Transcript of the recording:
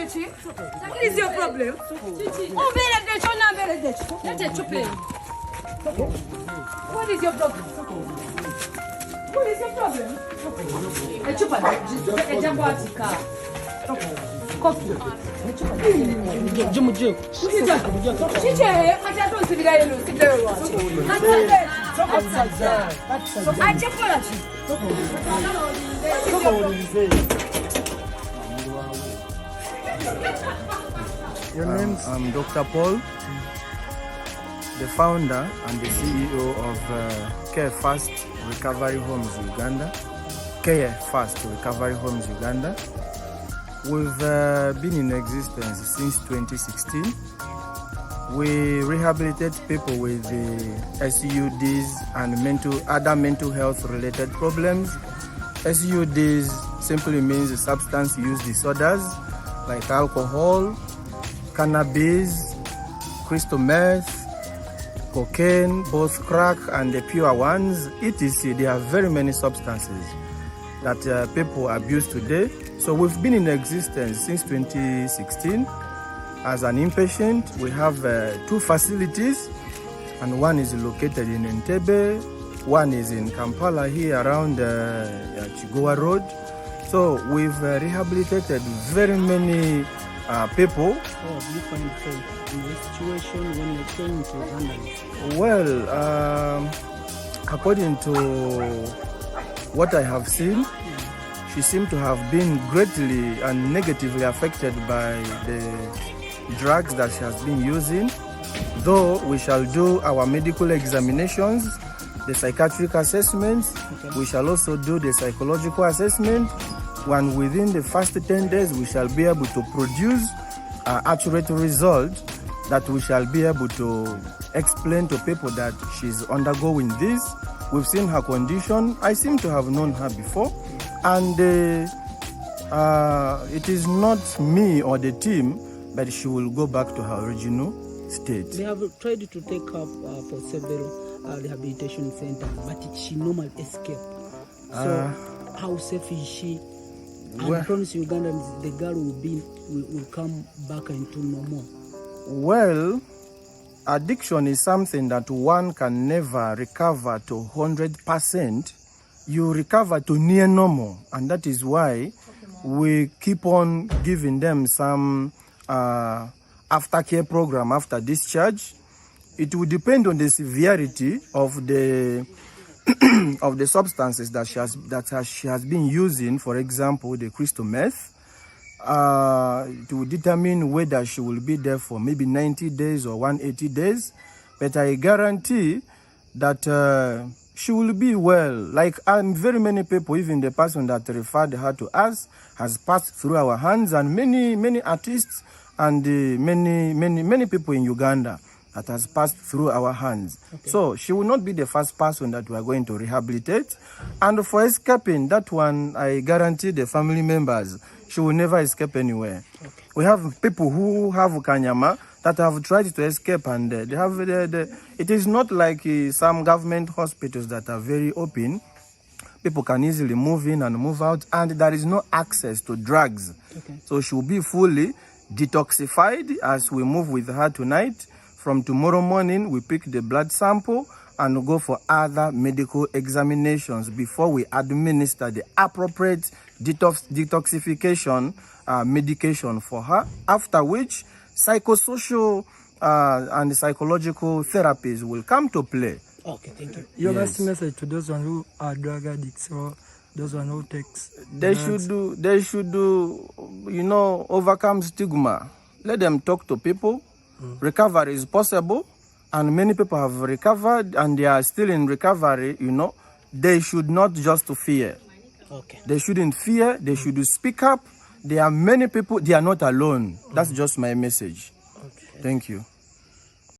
Chichi. What is your problem? Chichi. Oh, what is your problem? What is your problem? A chupa. A jamboatika. Coffee. Jumuju. Chichi, I just want to be there. I just want to. Your name? I'm Dr. Paul, the founder and the CEO of Care Fast Recovery Homes Uganda. Care Fast Recovery Homes Uganda. We've been in existence since 2016. We rehabilitate people with SUDs and other mental health related problems. SUDs simply means substance use disorders like alcohol, cannabis, crystal meth, cocaine, both crack and the pure ones, etc. There are very many substances that people abuse today. So we've been in existence since 2016. As an inpatient, we have 2 facilities, and one is located in Entebbe, one is in Kampala here around Chigowa Road. So we've rehabilitated very many people. How have you found faith in this situation when you came to Uganda? Well, according to what I have seen, she seemed to have been greatly and negatively affected by the drugs that she has been using. Though we shall do our medical examinations, the psychiatric assessments, we shall also do the psychological assessment, and within the first 10 days we shall be able to produce accurate results that we shall be able to explain to people that she's undergoing this. We've seen her condition. I seem to have known her before, and it is not me or the team, but she will go back to her original state. They have tried to take her for several rehabilitation centers, but she normally escaped. So how safe is she? And I promise Ugandans, the girl will come back into normal. Well, addiction is something that one can never recover to 100%. You recover to near normal, and that is why we keep on giving them some aftercare program after discharge. It will depend on the severity of the of the substances that she has been using. For example, the crystal meth. It will determine whether she will be there for maybe 90 days or 180 days. But I guarantee that she will be well. Like very many people, even the person that referred her to us has passed through our hands, and many artists and many people in Uganda that has passed through our hands. Okay. So she will not be the first person that we are going to rehabilitate. And for escaping, that one, I guarantee the family members, she will never escape anywhere. Okay. We have people who have kanyama that have tried to escape, and they have it is not like some government hospitals that are very open. People can easily move in and move out, and there is no access to drugs. Okay. So she will be fully detoxified as we move with her tonight. From tomorrow morning, we pick the blood sample and go for other medical examinations before we administer the appropriate detoxification medication for her, after which psychosocial and psychological therapies will come to play. Okay, thank you. Your last message to those who are drug addicts or those who takes they should do, overcome stigma. Let them talk to people. Recovery is possible, and many people have recovered and they are still in recovery. They should not just fear. Okay. They shouldn't fear. They should speak up. There are many people. They are not alone. That's just my message. Okay. Thank you.